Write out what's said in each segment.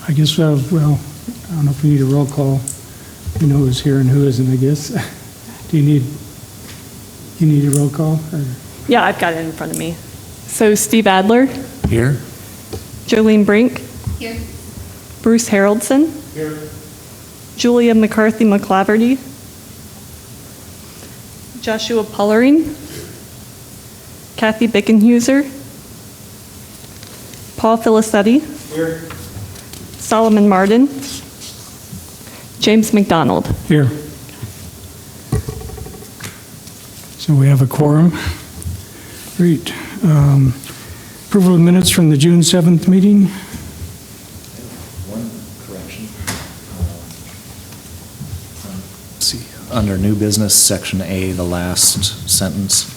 I guess, well, I don't know if we need a roll call. We know who's here and who isn't, I guess. Do you need a roll call? Or? Yeah, I've got it in front of me. So Steve Adler. Here. Jolene Brink. Here. Bruce Haroldson. Here. Julia McCarthy McClaverty. Joshua Pullering. Kathy Bickenhuser. Paul Filicetti. Here. Solomon Martin. James McDonald. Here. So we have a quorum. Great. Approval of minutes from the June 7th meeting. One correction. Let's see. Under new business, section A, the last sentence,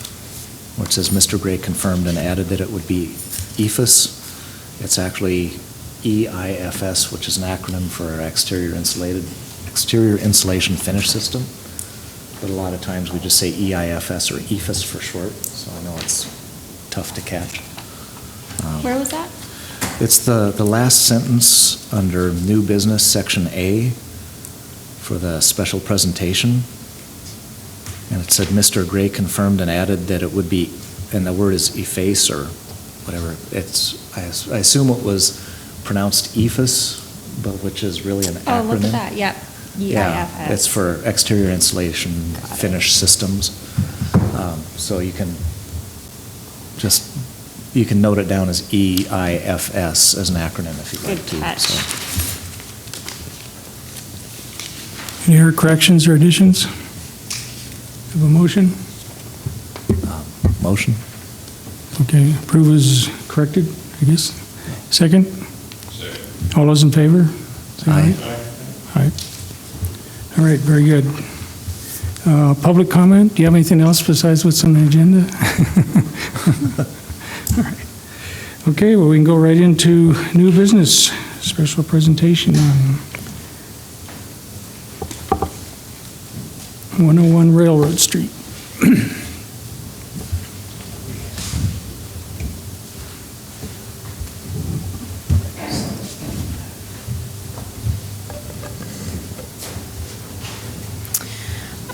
where it says Mr. Gray confirmed and added that it would be EIFS. It's actually EIFS, which is an acronym for exterior insulation finish system. But a lot of times we just say EIFS or EIFS for short, so I know it's tough to catch. Where was that? It's the last sentence under new business, section A, for the special presentation. And it said Mr. Gray confirmed and added that it would be, and the word is efface or whatever. I assume it was pronounced EIFS, but which is really an acronym. Oh, look at that. Yep. Yeah, it's for exterior insulation finish systems. So you can note it down as EIFS as an acronym if you'd like Good to. catch. So. Any other corrections or additions? Have a motion? Motion? Okay, approve as corrected, I guess. Second? Second. All those in favor? Say Aye. Aye. All right, very good. Public comment, do you have anything else besides what's on the agenda? All right. Okay, well, we can go right into new business, special presentation on 101 Railroad Street.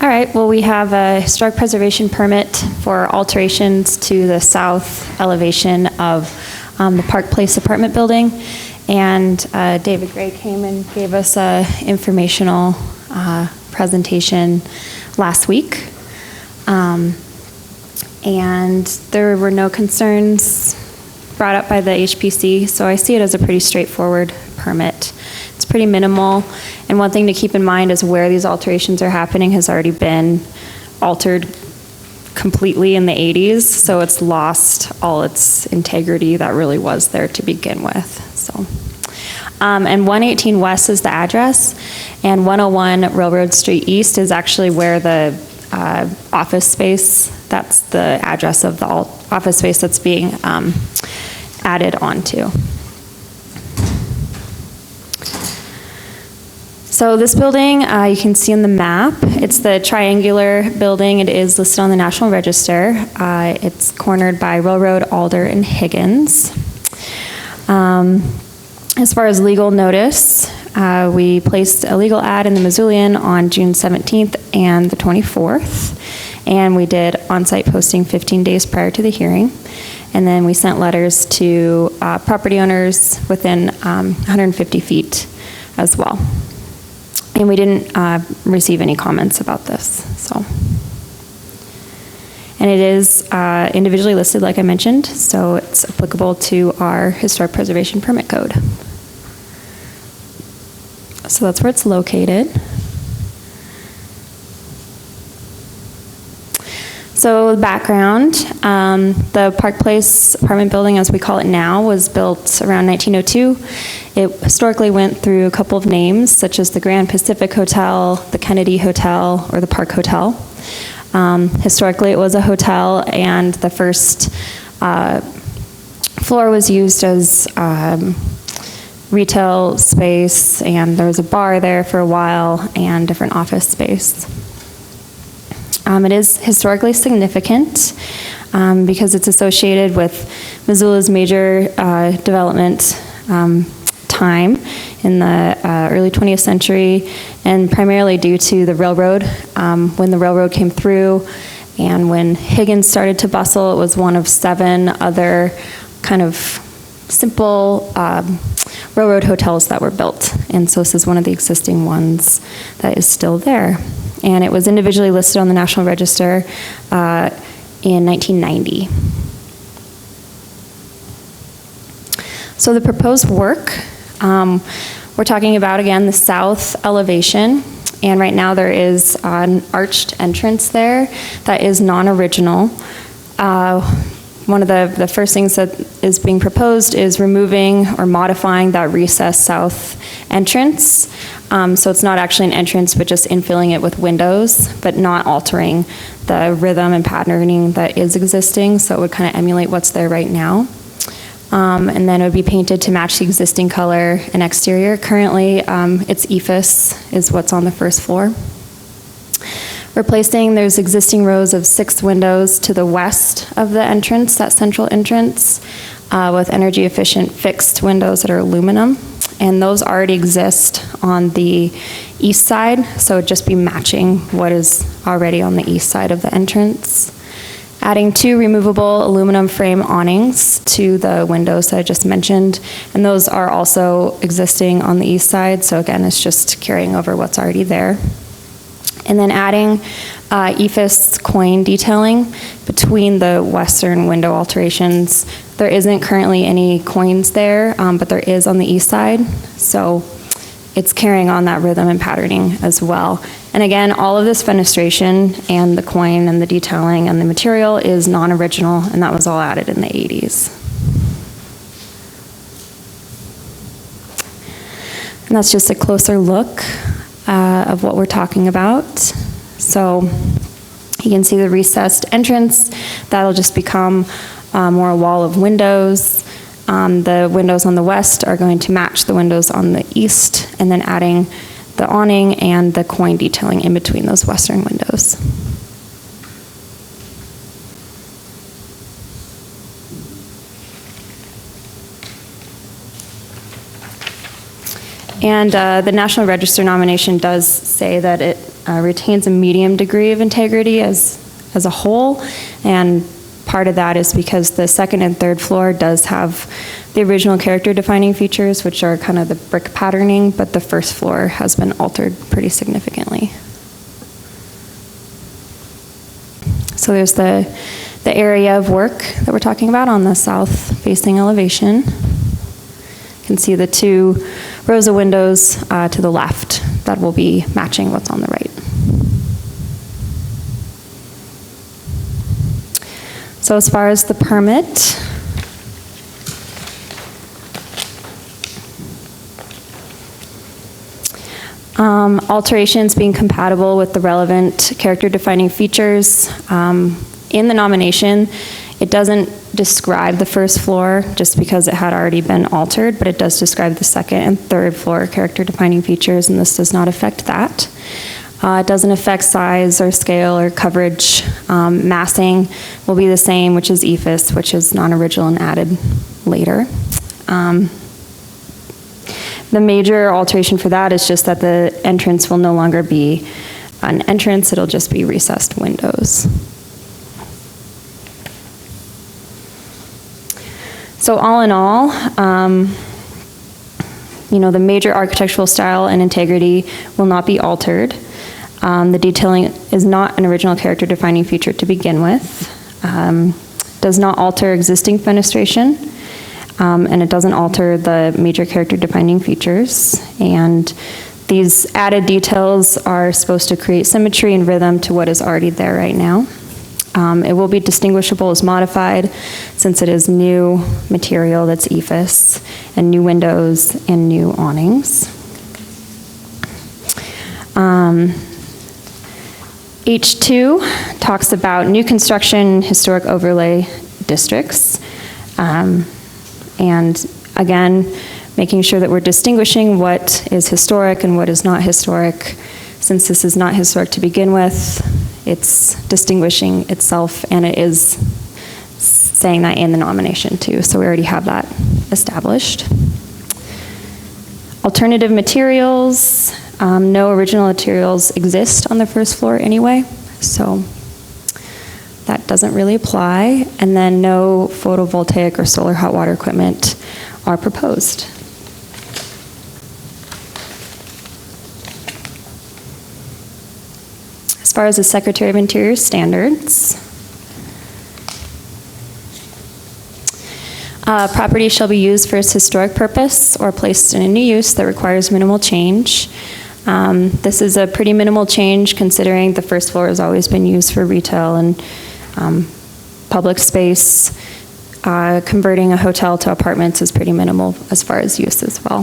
All right, well, we have a historic preservation permit for alterations to the south elevation of the Park Place apartment building. And David Gray came and gave us a informational presentation last week. And there were no concerns brought up by the HPC, so I see it as a pretty straightforward permit. It's pretty minimal, and one thing to keep in mind is where these alterations are happening has already been altered completely in the 80s, so it's lost all its integrity that really was there to begin with. So, and 118 West is the address, and 101 Railroad Street East is actually where the office space, that's the address of the office space that's being added onto. So this building, you can see in the map, it's the triangular building. It is listed on the National Register. It's cornered by Railroad, Alder, and Higgins. As far as legal notice, we placed a legal ad in the Missoulian on June 17th and the 24th, and we did on-site posting 15 days prior to the hearing. And then we sent letters to property owners within 150 feet as well. And we didn't receive any comments about this, so. And it is individually listed, like I mentioned, so it's applicable to our historic preservation permit code. So that's where it's located. So the background, the Park Place apartment building, as we call it now, was built around 1902. It historically went through a couple of names, such as the Grand Pacific Hotel, the Kennedy Hotel, or the Park Hotel. Historically, it was a hotel, and the first floor was used as retail space, and there was a bar there for a while, and different office space. It is historically significant because it's associated with Missoula's major development time in the early 20th century, and primarily due to the railroad. When the railroad came through and when Higgins started to bustle, it was one of 7 other kind of simple railroad hotels that were built. And so this is one of the existing ones that is still there. And it was individually listed on the National Register in 1990. So the proposed work, we're talking about, again, the south elevation. And right now there is an arched entrance there that is non-original. One of the first things that is being proposed is removing or modifying that recessed south entrance. So it's not actually an entrance, but just infilling it with windows, but not altering the rhythm and patterning that is existing. So it would kind of emulate what's there right now. And then it would be painted to match the existing color and exterior. Currently, it's EFS is what's on the first floor. Replacing, there's existing rows of 6 windows to the west of the entrance, that central entrance, with energy efficient fixed windows that are aluminum. And those already exist on the east side, so it'd just be matching what is already on the east side of the entrance. Adding 2 removable aluminum frame awnings to the windows that I just mentioned, and those are also existing on the east side, so again, it's just carrying over what's already there. And then adding EFS coin detailing between the western window alterations. There isn't currently any coins there, but there is on the east side, so it's carrying on that rhythm and patterning as well. And again, all of this fenestration and the coin and the detailing and the material is non-original, and that was all added in the 80s. And that's just a closer look of what we're talking about. So you can see the recessed entrance. That'll just become more a wall of windows. The windows on the west are going to match the windows on the east, and then adding the awning and the coin detailing in between those western windows. And the National Register nomination does say that it retains a medium degree of integrity as a whole, and part of that is because the second and third floor does have the original character defining features, which are kind of the brick patterning, but the first floor has been altered pretty significantly. So there's the area of work that we're talking about on the south facing elevation. You can see the 2 rows of windows to the left that will be matching what's on the right. So as far as the permit, alterations being compatible with the relevant character-defining features. In the nomination, it doesn't describe the first floor just because it had already been altered, but it does describe the second and third floor character-defining features, and this does not affect that. It doesn't affect size or scale or coverage. Massing will be the same, which is EFS, which is non-original and added later. The major alteration for that is just that the entrance will no longer be an entrance, it'll just be recessed windows. So all in all, the major architectural style and integrity will not be altered. The detailing is not an original character defining feature to begin with. Does not alter existing fenestration. And it doesn't alter the major character defining features. And these added details are supposed to create symmetry and rhythm to what is already there right now. It will be distinguishable as modified since it is new material that's EFS and new windows and new awnings. H2 talks about new construction historic overlay districts. And again, making sure that we're distinguishing what is historic and what is not historic. Since this is not historic to begin with, it's distinguishing itself, and it is saying that in the nomination too, so we already have that established. Alternative materials, no original materials exist on the first floor anyway, so that doesn't really apply. And then no photovoltaic or solar hot water equipment are proposed. As far as the Secretary of Interior standards, property shall be used for its historic purpose or placed in a new use that requires minimal change. This is a pretty minimal change considering the first floor has always been used for retail and public space. Converting a hotel to apartments is pretty minimal as far as use as well.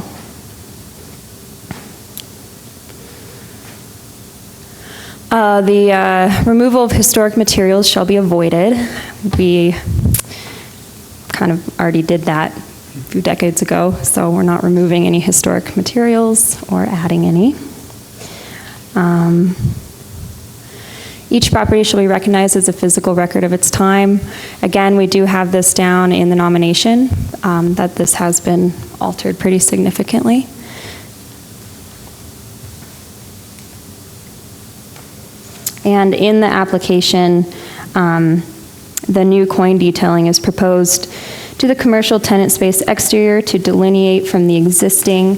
The removal of historic materials shall be avoided. We kind of already did that a few decades ago, so we're not removing any historic materials or adding any. Each property shall be recognized as a physical record of its time. Again, we do have this down in the nomination, that this has been altered pretty significantly. And in the application, the new coin detailing is proposed to the commercial tenant space exterior to delineate from the existing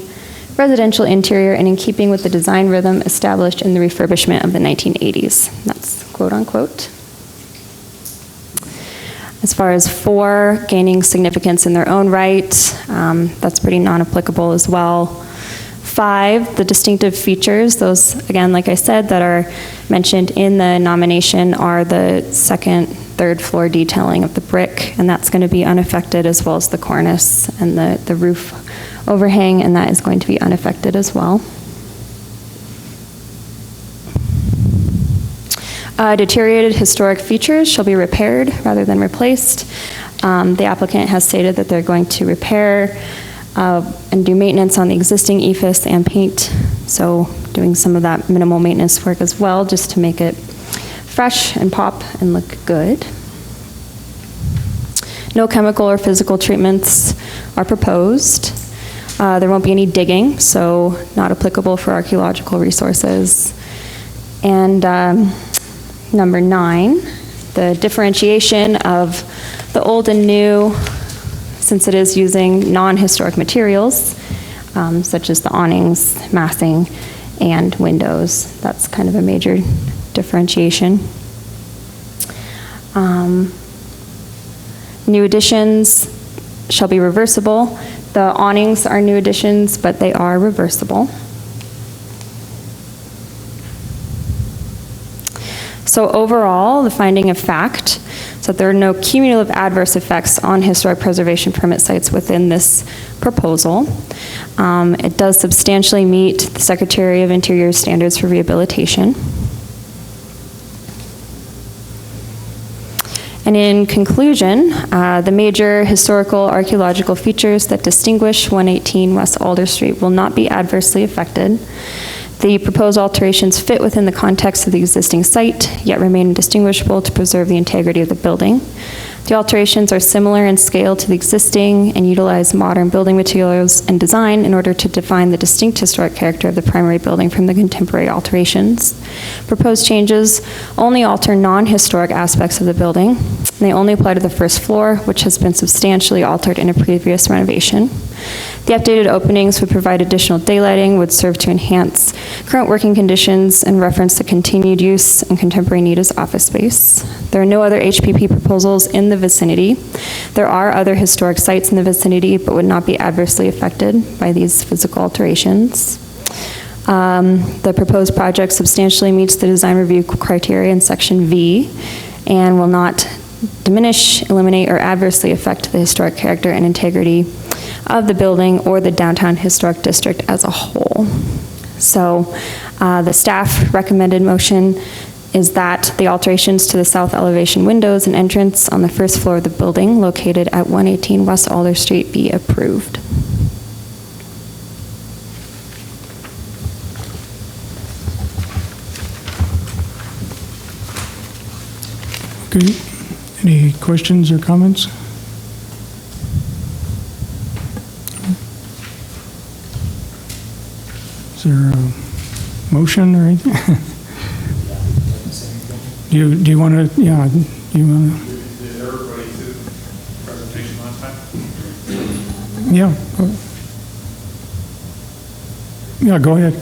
residential interior and in keeping with the design rhythm established in the refurbishment of the 1980s. That's quote unquote. As far as 4, gaining significance in their own right, that's pretty non-applicable as well. 5, the distinctive features, those, again, like I said, that are mentioned in the nomination are the second, third floor detailing of the brick, and that's going to be unaffected, as well as the cornice and the roof overhang, and that is going to be unaffected as well. Deteriorated historic features shall be repaired rather than replaced. The applicant has stated that they're going to repair and do maintenance on the existing EIFS and paint, so doing some of that minimal maintenance work as well, just to make it fresh and pop and look good. No chemical or physical treatments are proposed. There won't be any digging, so not applicable for archaeological resources. And number 9, the differentiation of the old and new, since it is using non-historic materials, such as the awnings, massing, and windows. That's kind of a major differentiation. New additions shall be reversible. The awnings are new additions, but they are reversible. So overall, the finding of fact is that there are no cumulative adverse effects on historic preservation permit sites within this proposal. It does substantially meet the Secretary of Interior standards for rehabilitation. And in conclusion, the major historical archaeological features that distinguish 118 West Alder Street will not be adversely affected. The proposed alterations fit within the context of the existing site, yet remain indistinguishable to preserve the integrity of the building. The alterations are similar in scale to the existing and utilize modern building materials and design in order to define the distinct historic character of the primary building from the contemporary alterations. Proposed changes only alter non-historic aspects of the building. They only apply to the first floor, which has been substantially altered in a previous renovation. The updated openings would provide additional daylighting, would serve to enhance current working conditions, and reference the continued use and contemporary need as office space. There are no other HPP proposals in the vicinity. There are other historic sites in the vicinity, but would not be adversely affected by these physical alterations. The proposed project substantially meets the design review criteria in Section V and will not diminish, eliminate, or adversely affect the historic character and integrity of the building or the downtown historic district as a whole. So the staff recommended motion is that the alterations to the south elevation windows and entrance on the first floor of the building located at 118 West Alder Street be approved. Okay, any questions or comments? Is there a motion or anything? Do you want to, yeah, do you want to? Did everybody do the presentation last time? Yeah. Yeah, go ahead.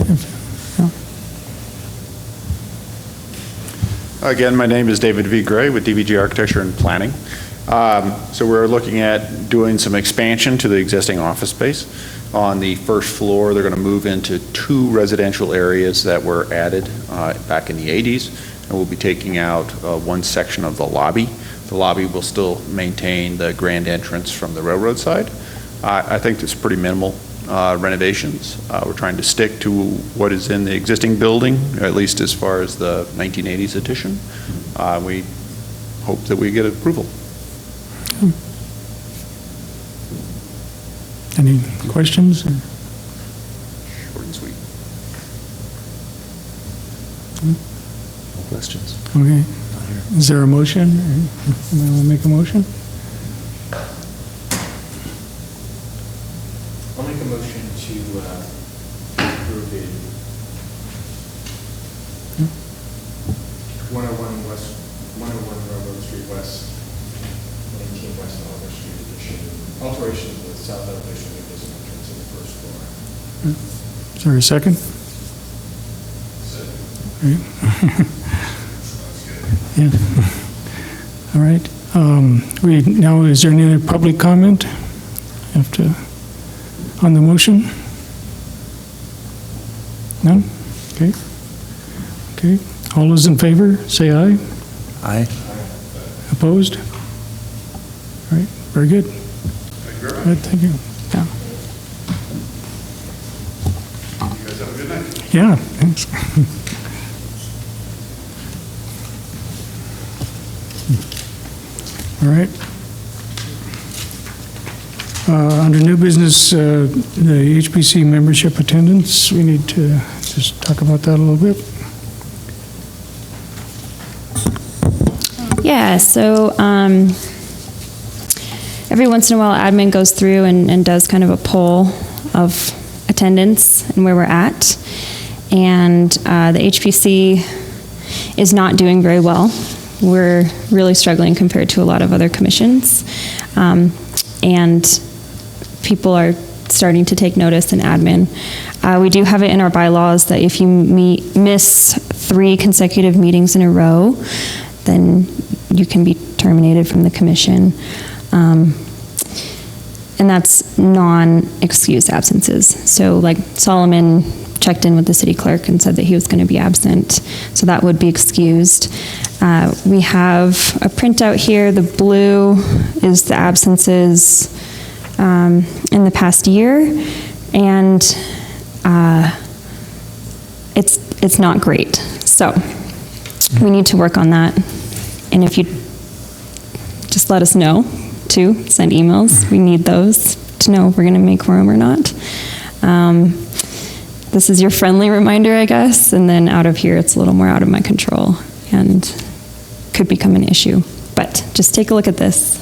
Yeah. Again, my name is David V. Gray with DVG Architecture and Planning. So we're looking at doing some expansion to the existing office space. On the first floor, they're going to move into 2 residential areas that were added back in the 80s, and we'll be taking out one section of the lobby. The lobby will still maintain the grand entrance from the railroad side. I think it's pretty minimal renovations. We're trying to stick to what is in the existing building, at least as far as the 1980s addition. We hope that we get approval. Any questions? Short and sweet. No questions. Okay. Is there a motion? Somebody want to make a motion? I'll make a motion to approve it. 101 West, 101 Railroad Street West, 19 West Alder Street addition, alteration of the south elevation of the business entrance in the first floor. Is there a second? Second. Yeah. All right. Now, is there any other public comment on the motion? None? Okay. Okay. All those in favor, say aye. Aye. Opposed? All right. Very good. Thank you very much. Good, thank you. You guys have a good night. Yeah. Yeah, thanks. All right. Under new business, the HPC membership attendance, we need to just talk about that a little bit. Yeah, so every once in a while, admin goes through and does kind of a poll of attendance and where we're at. And the HPC is not doing very well. We're really struggling compared to a lot of other commissions. And people are starting to take notice in admin. We do have it in our bylaws that if you miss 3 consecutive meetings in a row, then you can be terminated from the commission. And that's non-excused absences. So like Solomon checked in with the city clerk and said that he was going to be absent, so that would be excused. We have a printout here. The blue is the absences in the past year, and it's not great. So we need to work on that. And if you just let us know, too, send emails. We need those to know if we're going to make room or not. This is your friendly reminder, I guess, and then out of here, it's a little more out of my control and could become an issue. But just take a look at this.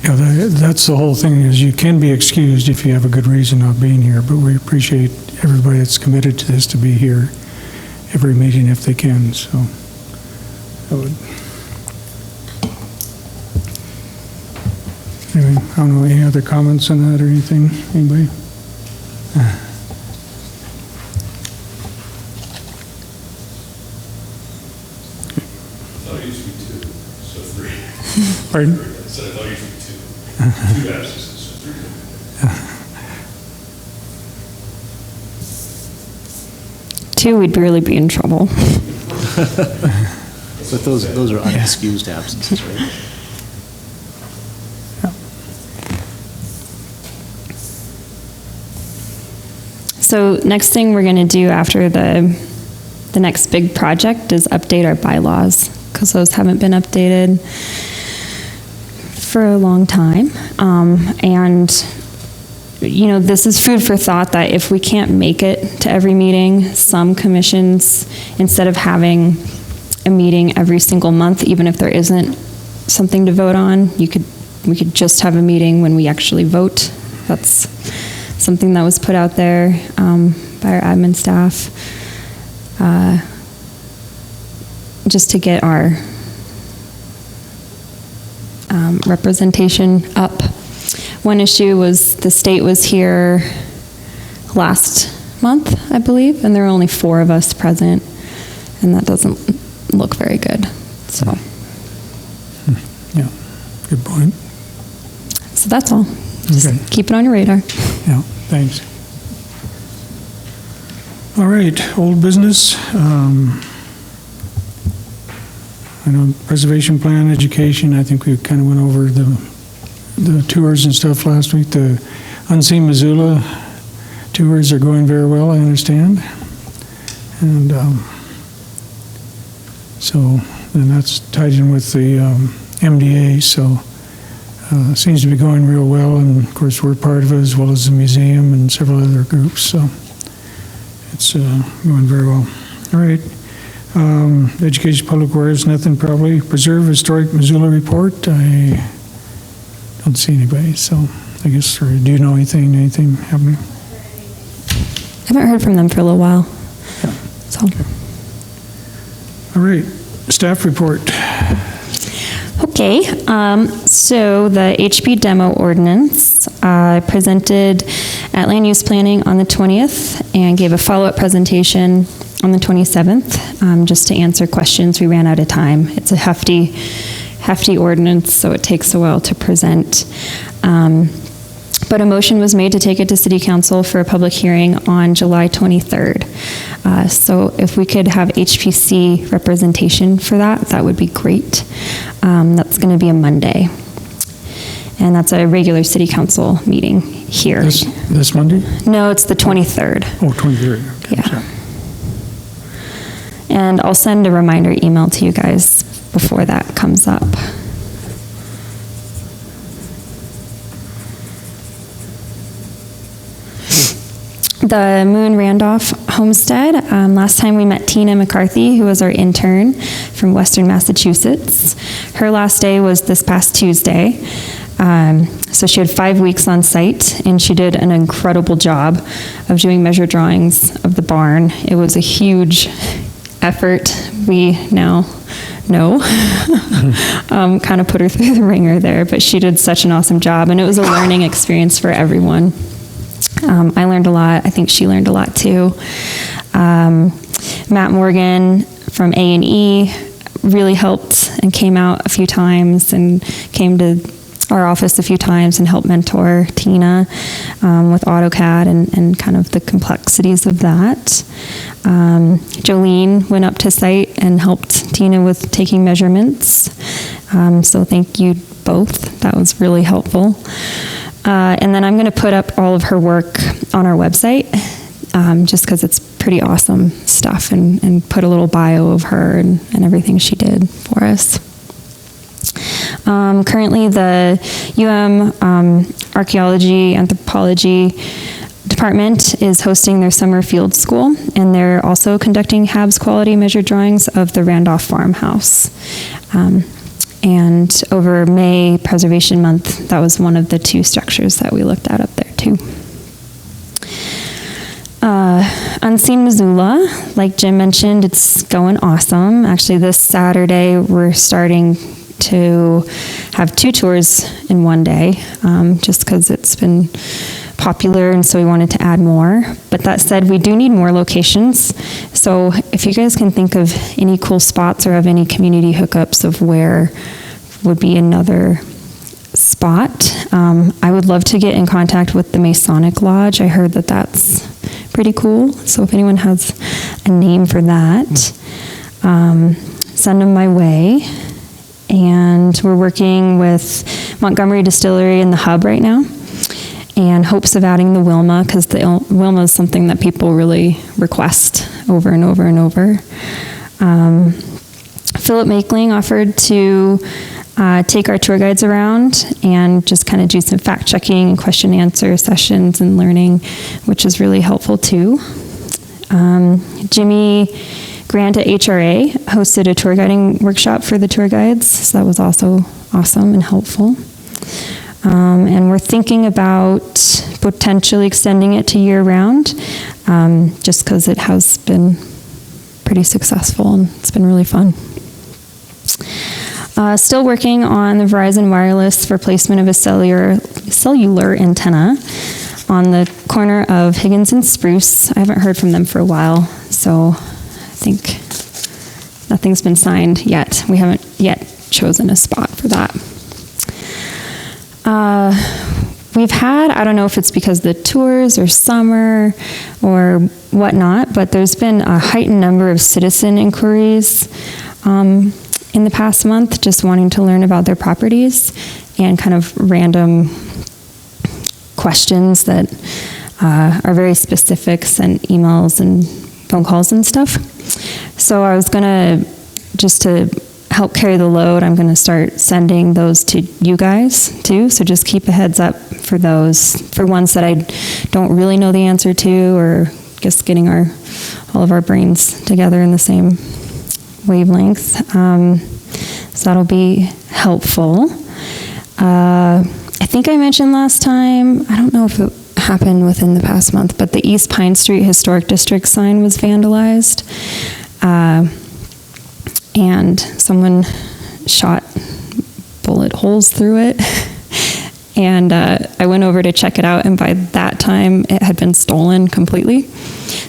Yeah, that's the whole thing, is you can be excused if you have a good reason not being here, but we appreciate everybody that's committed to this to be here every meeting if they can, so that would. Anyway, I don't know, any other comments on that or anything? Anybody? No, it used to be 2, so 3. Pardon? I said it used to be 2 absences, so 3. 2, we'd really be in trouble. But those are unexcused absences, right? So next thing we're going to do after the next big project is update our bylaws, because those haven't been updated for a long time. And, you know, this is food for thought that if we can't make it to every meeting, some commissions, instead of having a meeting every single month, even if there isn't something to vote on, we could just have a meeting when we actually vote. That's something that was put out there by our admin staff, just to get our representation up. One issue was the state was here last month, I believe, and there were only 4 of us present, and that doesn't look very good. So, Yeah, good point. so that's all. Just Okay. keep it on your radar. Yeah, thanks. All right, old business. I know preservation plan, education, I think we kind of went over the tours and stuff last week. The Unseen Missoula tours are going very well, I understand. And so, and that's tied in with the MDA, so seems to be going real well. And of course, we're part of it as well as the museum and several other groups, so it's going very well. All right. Education, public works, nothing probably. Preserve Historic Missoula report, I don't see anybody, so I guess, or do you know anything happening? I haven't heard from them for a little while. So. All right, staff report. Okay, so the HB demo ordinance presented at Land Use Planning on the 20th and gave a follow-up presentation on the 27th, just to answer questions. We ran out of time. It's a hefty ordinance, so it takes a while to present. But a motion was made to take it to City Council for a public hearing on July 23rd. So if we could have HPC representation for that, that would be great. That's going to be a Monday. And that's a regular City Council meeting here. This Monday? No, it's the 23rd. Oh, 23rd. Okay, Yeah. sorry. And I'll send a reminder email to you guys before that comes up. The Moon Randolph Homestead. Last time we met Tina McCarthy, who was our intern from Western Massachusetts. Her last day was this past Tuesday. So she had 5 weeks on site, and she did an incredible job of doing measure drawings of the barn. It was a huge effort. We now know, kind of put her through the ringer there, but she did such an awesome job, and it was a learning experience for everyone. I learned a lot. I think she learned a lot too. Matt Morgan from A&E really helped and came out a few times and came to our office a few times and helped mentor Tina with AutoCAD and kind of the complexities of that. Jolene went up to site and helped Tina with taking measurements. So thank you both. That was really helpful. And then I'm going to put up all of her work on our website, just because it's pretty awesome stuff, and put a little bio of her and everything she did for us. Currently, the Archaeology Anthropology Department is hosting their summer field school, and they're also conducting HABS quality measure drawings of the Randolph Farmhouse. And over May Preservation Month, that was one of the 2 structures that we looked at up there too. Unseen Missoula, like Jim mentioned, it's going awesome. Actually, this Saturday, we're starting to have 2 tours in one day, just because it's been popular, and so we wanted to add more. But that said, we do need more locations. So if you guys can think of any cool spots or have any community hookups of where would be another spot, I would love to get in contact with the Masonic Lodge. I heard that that's pretty cool. So if anyone has a name for that, send them my way. And we're working with Montgomery Distillery in the Hub right now, and hopes of adding the Wilma, because the Wilma is something that people really request over and over and over. Philip Makeling offered to take our tour guides around and just kind of do some fact checking and question and answer sessions and learning, which is really helpful too. Jimmy Grant at HRA hosted a tour guiding workshop for the tour guides, so that was also awesome and helpful. And we're thinking about potentially extending it to year-round, just because it has been pretty successful and it's been really fun. Still working on the Verizon Wireless for placement of a cellular antenna on the corner of Higgins and Spruce. I haven't heard from them for a while, so I think nothing's been signed yet. We haven't yet chosen a spot for that. We've had, I don't know if it's because the tours or summer or whatnot, but there's been a heightened number of citizen inquiries in the past month, just wanting to learn about their properties and kind of random questions that are very specific, sent emails and phone calls and stuff. So I was gonna, just to help carry the load, I'm going to start sending those to you guys too, so just keep a heads up for those, for ones that I don't really know the answer to, or just getting all of our brains together in the same wavelength. So that'll be helpful. I think I mentioned last time, I don't know if it happened within the past month, but the East Pine Street Historic District sign was vandalized. And someone shot bullet holes through it. And I went over to check it out, and by that time, it had been stolen completely.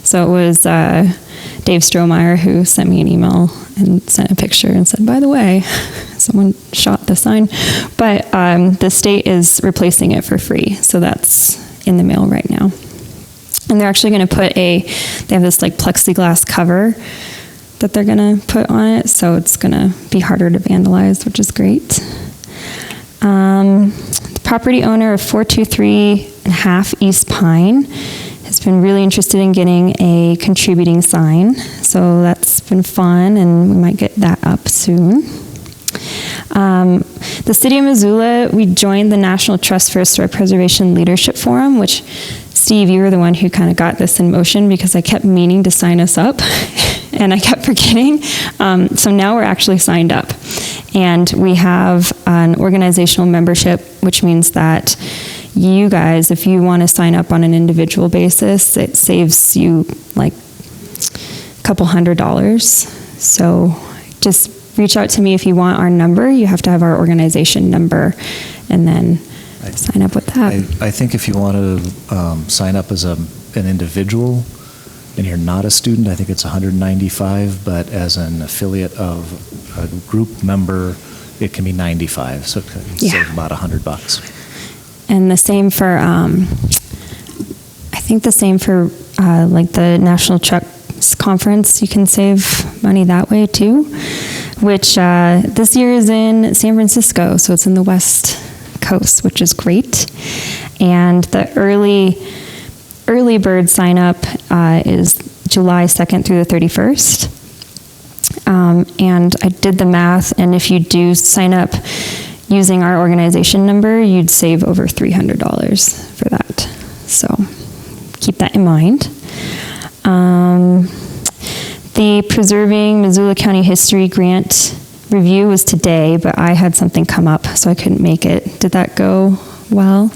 So it was Dave Strohmeyer who sent me an email and sent a picture and said, by the way, someone shot the sign. But the state is replacing it for free, so that's in the mail right now. And they're actually going to put they have this like plexiglass cover that they're going to put on it, so it's going to be harder to vandalize, which is great. The property owner of 423.5 East Pine has been really interested in getting a contributing sign, so that's been fun, and we might get that up soon. The City of Missoula, we joined the National Trust for Historic Preservation Leadership Forum, which, Steve, you were the one who kind of got this in motion because I kept meaning to sign us up and I kept forgetting. So now we're actually signed up. And we have an organizational membership, which means that you guys, if you want to sign up on an individual basis, it saves you like a couple $100. So just reach out to me if you want our number. You have to have our organization number, and then sign up with that. I think if you want to sign up as an individual and you're not a student, I think it's $195, but as an affiliate of a group member, it can be $95, so it can save about $100. And the same for, I think the same for like the National Trucks Conference, you can save money that way too, which this year is in San Francisco, so it's in the West Coast, which is great. And the early bird sign up is July 2nd through the 31st. And I did the math, and if you do sign up using our organization number, you'd save over $300 for that. So keep that in mind. The Preserving Missoula County History Grant review was today, but I had something come up, so I couldn't make it. Did that go well?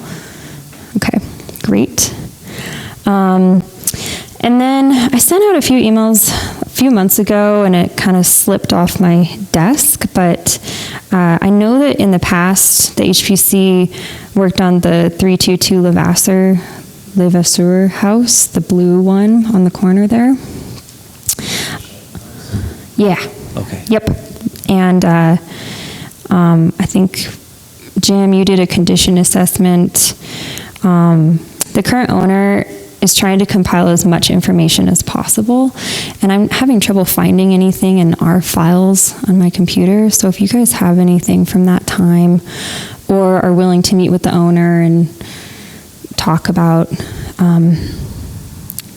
Okay, great. And then I sent out a few emails a few months ago, and it kind of slipped off my desk, but I know that in the past, the HPC worked on the 322 Levasseur house, the blue one on the corner there. Yeah. Okay. Yep. And I think, Jim, you did a condition assessment. The current owner is trying to compile as much information as possible, and I'm having trouble finding anything in our files on my computer. So if you guys have anything from that time, or are willing to meet with the owner and talk about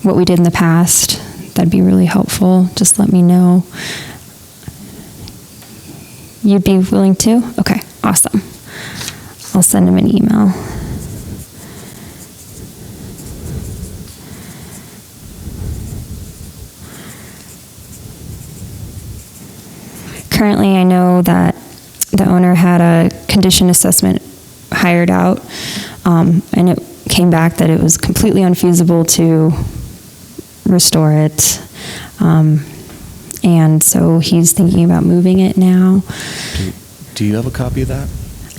what we did in the past, that'd be really helpful. Just let me know. You'd be willing to? Okay, awesome. I'll send him an email. currently, I know that the owner had a condition assessment hired out, and it came back that it was completely unfeasible to restore it. And so he's thinking about moving it now. Do you have a copy of that?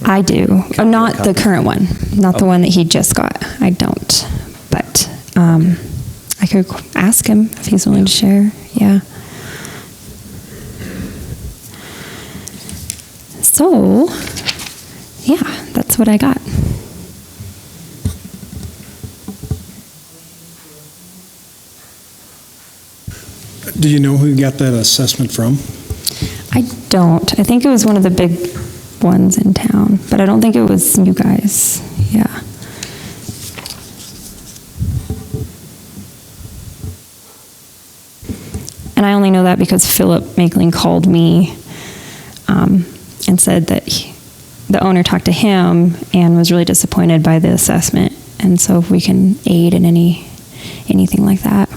I do. Can I Not get a the copy? current one, not the Oh. one that he just got. I don't. But I could ask him if he's willing to share. Yeah. So, yeah, that's what I got. Do you know who you got that assessment from? I don't. I think it was one of the big ones in town, but I don't think it was you guys. Yeah. And I only know that because Philip Makeling called me and said that the owner talked to him and was really disappointed by the assessment. And so if we can aid in anything like that.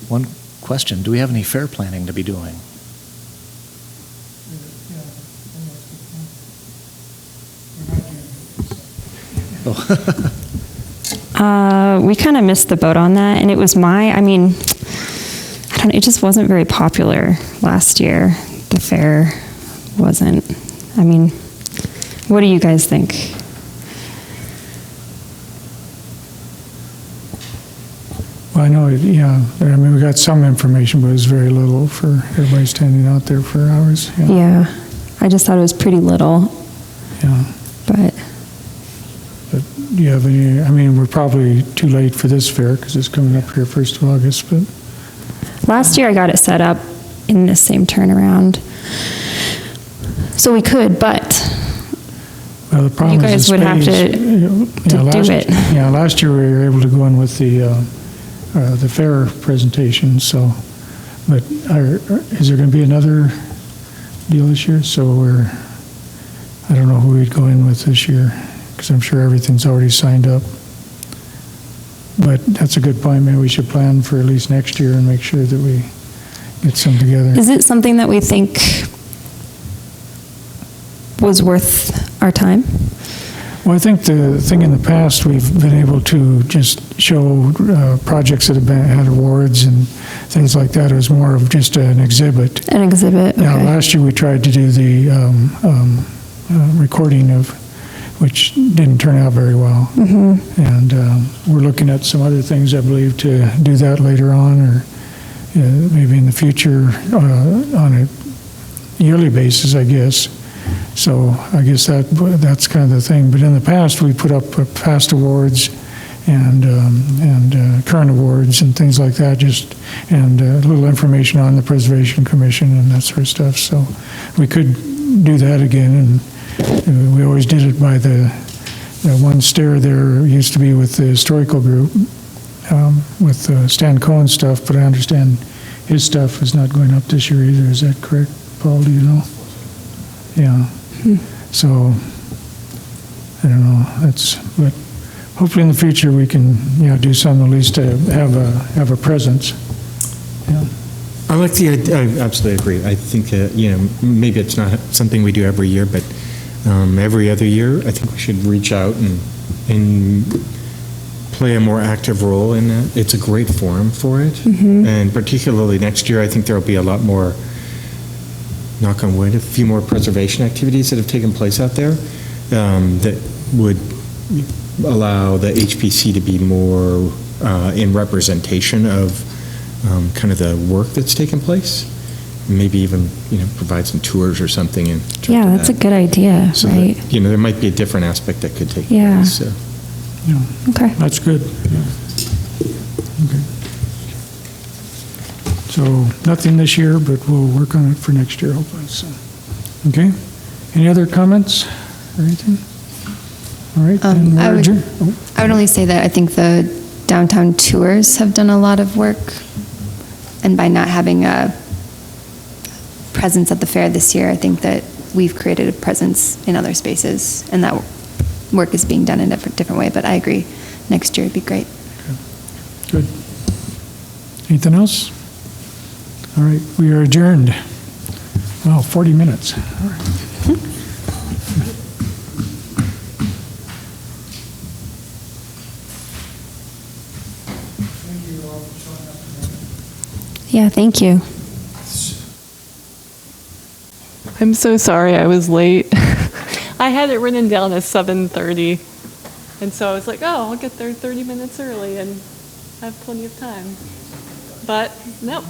One question, do we have any fair planning to be doing? We kind of missed the boat on that, and it was I don't know, it just wasn't very popular last year. The fair wasn't. What do you guys think? Well, I know, we got some information, but it was very little for everybody standing out there for hours. Yeah, I just thought it was pretty little, Yeah. but But do you have any, we're probably too late for this fair because it's coming up here 1st of August, but last year I got it set up in the same turnaround. So we could, but well, the problem You is guys the would have space. to do last- it. Yeah, last year we were able to go in with the fair presentation, so, but is there going to be another deal this year? So I don't know who we'd go in with this year, because I'm sure everything's already signed up. But that's a good point, maybe we should plan for at least next year and make sure that we get some together. is it something that we think was worth our time? Well, I think the thing in the past, we've been able to just show projects that have had awards and things like that. It was more of just an exhibit. An exhibit, okay. Now, last year we tried to do the recording of, which didn't turn out very well. Mm-hmm. And we're looking at some other things, I believe, to do that later on, or maybe in the future on a yearly basis, I guess. So I guess that's kind of the thing. But in the past, we put up past awards and current awards and things like that, and a little information on the Preservation Commission and that sort of stuff. So we could do that again, and we always did it by the one stair there used to be with the historical group, with Stan Cohen's stuff, but I understand his stuff is not going up this year either. Is that correct, Paul? Do you know? Yeah. So, I don't know, but hopefully in the future we can, do something at least to have a presence. Yeah. I like the idea. I absolutely agree. I think, maybe it's not something we do every year, but every other year, I think we should reach out and play a more active role in that. It's a great forum for it. Mm-hmm. And particularly next year, I think there'll be a lot more, knock on wood, a few more preservation activities that have taken place out there that would allow the HPC to be more in representation of kind of the work that's taken place. Maybe even, provide some tours or something. Yeah, that's a good idea, so right? that, there might be a different aspect that could take Yeah. place. So. Yeah. Okay. That's good. Yeah. Okay. So nothing this year, but we'll work on it for next year, hopefully. So, okay. Any other comments or anything? All right. then I we're would- adjourned. Oh, I would only say that I think the downtown tours have done a lot of work. And by not having a presence at the fair this year, I think that we've created a presence in other spaces, and that work is being done in a different way. But I agree, next year would be great. Good. Anything else? All right, we are adjourned. Wow, 40 minutes. All right. Yeah, thank you. I'm so sorry I was late. I had it written down as 7:30. And so I was like, oh, I'll get there 30 minutes early and have plenty of time. But, nope.